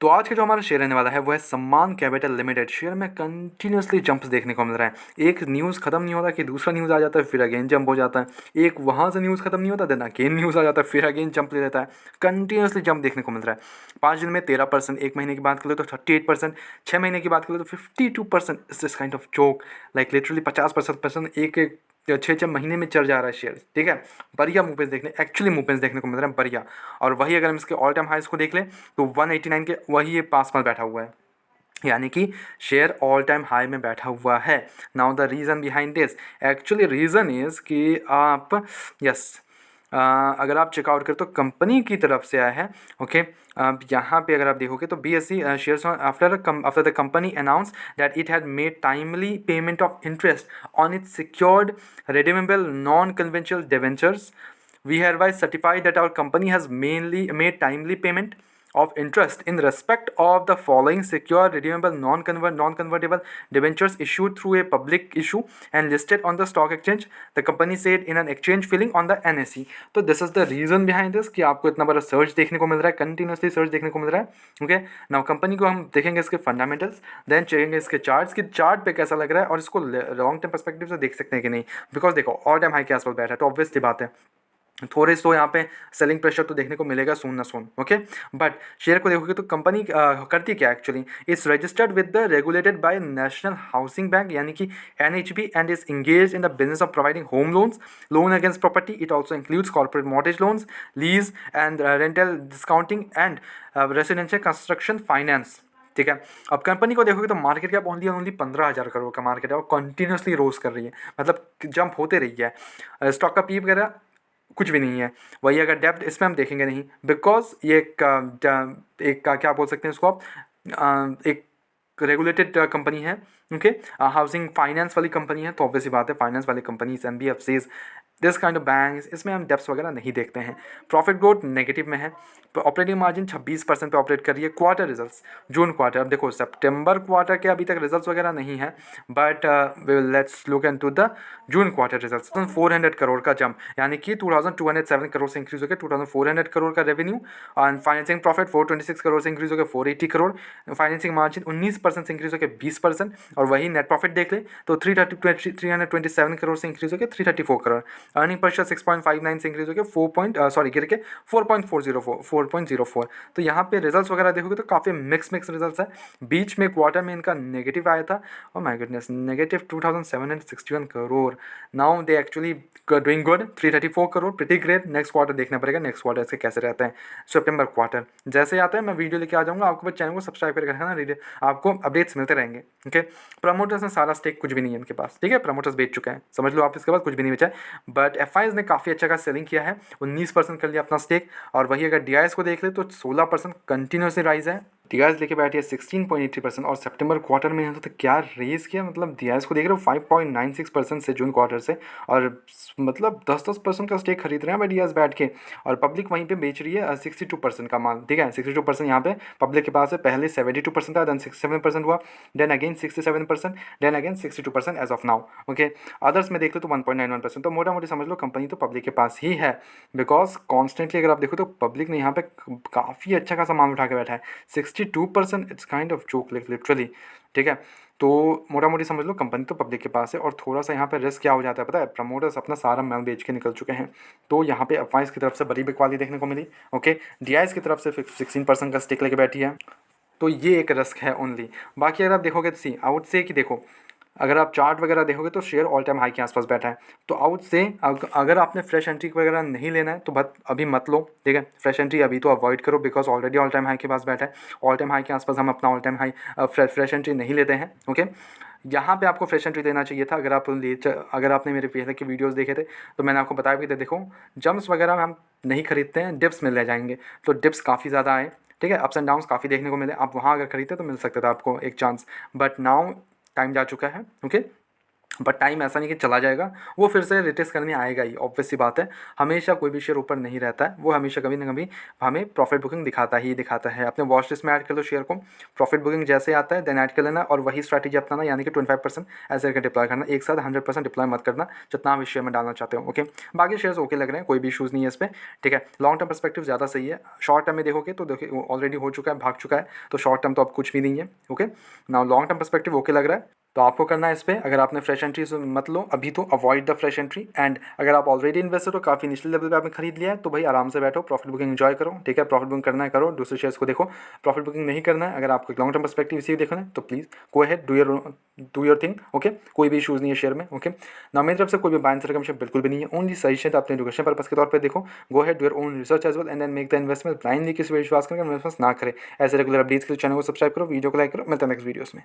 तो आज का जो हमारा शेयर रहने वाला है वो है सम्मान कैपिटल लिमिटेड। शेयर में कंटिन्यूसली जंप्स देखने को मिल रहा है। एक न्यूज़ खत्म नहीं होता कि दूसरा न्यूज़ आ जाता है, फिर अगेन जंप हो जाता है। एक वहाँ से न्यूज़ खत्म नहीं होता, देन अगेन न्यूज़ आ जाता है, फिर अगेन जंप ले लेता है। कंटिन्यूसली जंप देखने को मिल रहा है। 5 दिन में 13%, एक महीने की बात करें तो 38%, 6 महीने की बात करें तो 52%। इस this kind of joke, like literally 50% एक 6 महीने में चढ़ जा रहा है शेयर। ठीक है, बढ़िया मूवमेंट्स देखने को मिल रहे हैं, बढ़िया। और वही अगर हम इसके ऑल टाइम हाइस को देख लें तो 189 के वही ये पास में बैठा हुआ है, यानी कि शेयर ऑल टाइम हाई में बैठा हुआ है। Now the reason behind this, actually reason is कि आप यस अगर आप चेकआउट करें तो कंपनी की तरफ से आया है। ओके, यहाँ पे अगर आप देखोगे तो BSE shares after the company announce that it had made timely payment of interest on it's secured redeemable non-conventional debentures. We hereby certify that our company has mainly made timely payment of interest in respect of the following secure redeemable non-convertible debentures issued through a public issue and listed on the stock exchange, the company said in an exchange filing on the NSE. तो this is the reason behind this कि आपको इतना बड़ा search देखने को मिल रहा है, continuously search देखने को मिल रहा है। ओके, नाउ कंपनी को हम देखेंगे इसके फंडामेंटल्स, देन चेकेंगे इसके चार्ट्स की चार्ट पे कैसा लग रहा है और इसको लॉन्ग टर्म पर्सपेक्टिव से देख सकते हैं कि नहीं। बिकॉज देखो ऑल टाइम हाई के आसपास बैठा है तो ऑब्वियसली बात है थोड़े तो यहाँ पे सेलिंग प्रेशर तो देखने को मिलेगा सून ना सून। ओके, बट शेयर को देखोगे तो कंपनी करती क्या actually, it's registered with the regulated by national housing bank यानी कि NHB and is engage in the business of providing home loans, loan against property. It also includes corporate mortgage loans, lease and rental discounting and residential construction finance. ठीक है, अब company को देखोगे तो market cap only 15,000 crore का market है और continuously रोज कर रही है, मतलब जंप होते रही है। स्टॉक का पी वगैरह कुछ भी नहीं है। वही अगर डेप्थ इसमें हम देखेंगे नहीं, बिकॉज ये एक क्या बोल सकते हैं इसको आप, एक रेगुलेटेड कंपनी है। ओके, हाउसिंग फाइनेंस वाली कंपनी है तो ऑब्वियसली बात है फाइनेंस वाली company NBFCs this kind of banks, इसमें हम डेप्स वगैरह नहीं देखते हैं। प्रॉफिट ग्रोथ नेगेटिव में है, ऑपरेटिंग मार्जिन 26% पे ऑपरेट कर रही है। क्वार्टर रिजल्ट्स जून क्वार्टर, अब देखो सितंबर क्वार्टर के अभी तक रिजल्ट्स वगैरह नहीं है, but let's look into the June quarter results. 400 crore का जंप, यानी कि 2207 करोड़ से इंक्रीज होकर 2400 करोड़ का रेवेन्यू। और फाइनेंसिंग प्रॉफिट 426 करोड़ से इंक्रीज होकर 480 करोड़। फाइनेंसिंग मार्जिन 19% से इंक्रीज होकर 20%। और वही नेट प्रॉफिट देख ले तो 327 करोड़ से इंक्रीज होकर 334 करोड़। अर्निंग पर शेयर 6.59 से इंक्रीज होकर 4.04। तो यहाँ पे रिजल्ट्स वगैरह देखोगे तो काफ़ी मिक्स रिजल्ट्स है। बीच में क्वार्टर में इनका नेगेटिव आया था, और my goodness negative 2761 crore. Now they actually doing good, 334 crore, pretty great. Next quarter देखना पड़ेगा, नेक्स्ट क्वार्टर इसके कैसे रहते हैं। सितंबर क्वार्टर जैसे आता है मैं वीडियो लेके आ जाऊँगा, आपको बस चैनल को सब्सक्राइब करके रखना, आपको अपडेट्स मिलते रहेंगे। ओके, प्रमोटर्स ने सारा स्टेक कुछ भी नहीं है इनके पास, ठीक है, प्रमोटर्स बेच चुके हैं, समझ लो आप, इसके बाद कुछ भी नहीं बचा है। बट FIs ने काफ़ी अच्छा खासा सेलिंग किया है, 19% कर लिया अपना स्टेक। और वही अगर DIs को देख ले तो 16% कंटिन्यूसली राइज है। DIs लेके बैठी है 16.83%, और सितंबर क्वार्टर में तो क्या रेस किया, मतलब DIs को देख रहे हो 5.96% से जून क्वार्टर से, और मतलब 10% का स्टेक खरीद रहे हैं भाई DIs बैठ के। और पब्लिक वहीं पे बेच रही है 62% का माल, ठीक है, 62% यहाँ पे पब्लिक के पास है। पहले 72% था, देन 67% हुआ, then again 67%, then again 62% as of now. Okay, others में देख लो तो 1.91%। तो मोटा मोटी समझ लो कंपनी तो पब्लिक के पास ही है, बिकॉज कॉन्स्टेंटली अगर आप देखो तो पब्लिक ने यहाँ पे काफ़ी अच्छा खासा माल उठा के बैठा है, 62%। It's kind of joke literally, ठीक है। तो मोटा मोटी समझ लो कंपनी तो पब्लिक के पास है। और थोड़ा सा यहाँ पे रिस्क क्या हो जाता है पता है, प्रमोटर्स अपना सारा माल बेच के निकल चुके हैं, तो यहाँ पे FIs की तरफ से बड़ी बिकवाली देखने को मिली। ओके, DIs की तरफ से 16% का स्टेक लेके बैठी है, तो ये एक रिस्क है ओनली। बाकी अगर आप देखोगे तो सी आउट से कि देखो, अगर आप चार्ट वगैरह देखोगे तो शेयर ऑल टाइम हाई के आसपास बैठा है। तो आउट से अगर आपने फ्रेश एंट्री वगैरह नहीं लेना है तो बस अभी मत लो, ठीक है, फ्रेश एंट्री अभी तो अवॉइड करो, because already all time high के पास बैठा है। ऑल टाइम हाई के आसपास हम अपना all time high fresh entry नहीं लेते हैं। ओके, यहाँ पे आपको फ्रेश एंट्री लेना चाहिए था। अगर आपने मेरे पहले के वीडियोस देखे थे तो मैंने आपको बताया भी था, देखो जम्प्स वगैरह में हम नहीं खरीदते हैं, डिप्स में ले जाएंगे। तो डिप्स काफ़ी ज़्यादा आए, ठीक है, अप्स एंड डाउन्स काफ़ी देखने को मिले, आप वहाँ अगर खरीदते तो मिल सकता था आपको एक चांस, बट नाउ टाइम जा चुका है। ओके, बट टाइम ऐसा नहीं कि चला जाएगा, वो फिर से रिटेस्ट करने आएगा ही, ऑब्वियस सी बात है। हमेशा कोई भी शेयर ऊपर नहीं रहता है, वो हमेशा कभी ना कभी हमें प्रॉफिट बुकिंग दिखाता ही दिखाता है। अपने वॉच लिस्ट में ऐड कर लो शेयर को, प्रॉफिट बुकिंग जैसे आता है देन ऐड कर लेना, और वही स्ट्रैटेजी अपनाना, यानी कि 25% ऐसे करके डिप्लॉय करना, एक साथ 100% डिप्लॉय मत करना जितना आप इस शेयर में डालना चाहते हो। ओके, बाकी शेयर्स ओके लग रहे हैं, कोई भी इशूज़ नहीं है इस पर, ठीक है। लॉन्ग टर्म पर्सपेक्टिव ज़्यादा सही है। शॉर्ट टर्म में देखोगे तो देखिए ऑलरेडी हो चुका है, भाग चुका है, तो शॉर्ट टर्म तो अब कुछ भी नहीं है। Okay, now long term perspective okay लग रहा है, तो आपको करना है इस पर, अगर आपने फ्रेश एंट्री मत लो अभी, तो avoid the fresh entry. And अगर आप ऑलरेडी इन्वेस्टर हो, काफ़ी निचले लेवल पे आपने खरीद लिया है, तो भाई आराम से बैठो, प्रॉफिट बुकिंग एंजॉय करो, ठीक है। प्रॉफिट बुकिंग करना है करो, दूसरे शेयर्स को देखो। प्रॉफिट बुकिंग नहीं करना है, अगर आपको लॉन्ग टर्म पर्सपेक्टिव इसी देखना है तो please go ahead, do your thing. Okay, कोई भी इशूज़ नहीं है शेयर में। ओके, ना मेरी तरफ से कोई भी बाय एंड सेल कमीशन बिल्कुल भी नहीं है, ओनली सजेशन अपने एजुकेशन पर्पस के तौर पर देखो। Go ahead, do your own research as well and then make the investment. Blindly किसी पर विश्वास करके इन्वेस्टमेंट ना करें। ऐसे रेगुलर अपडेट्स के लिए चैनल को सब्सक्राइब करो, वीडियो को लाइक करो। मिलते हैं नेक्स्ट वीडियोस में।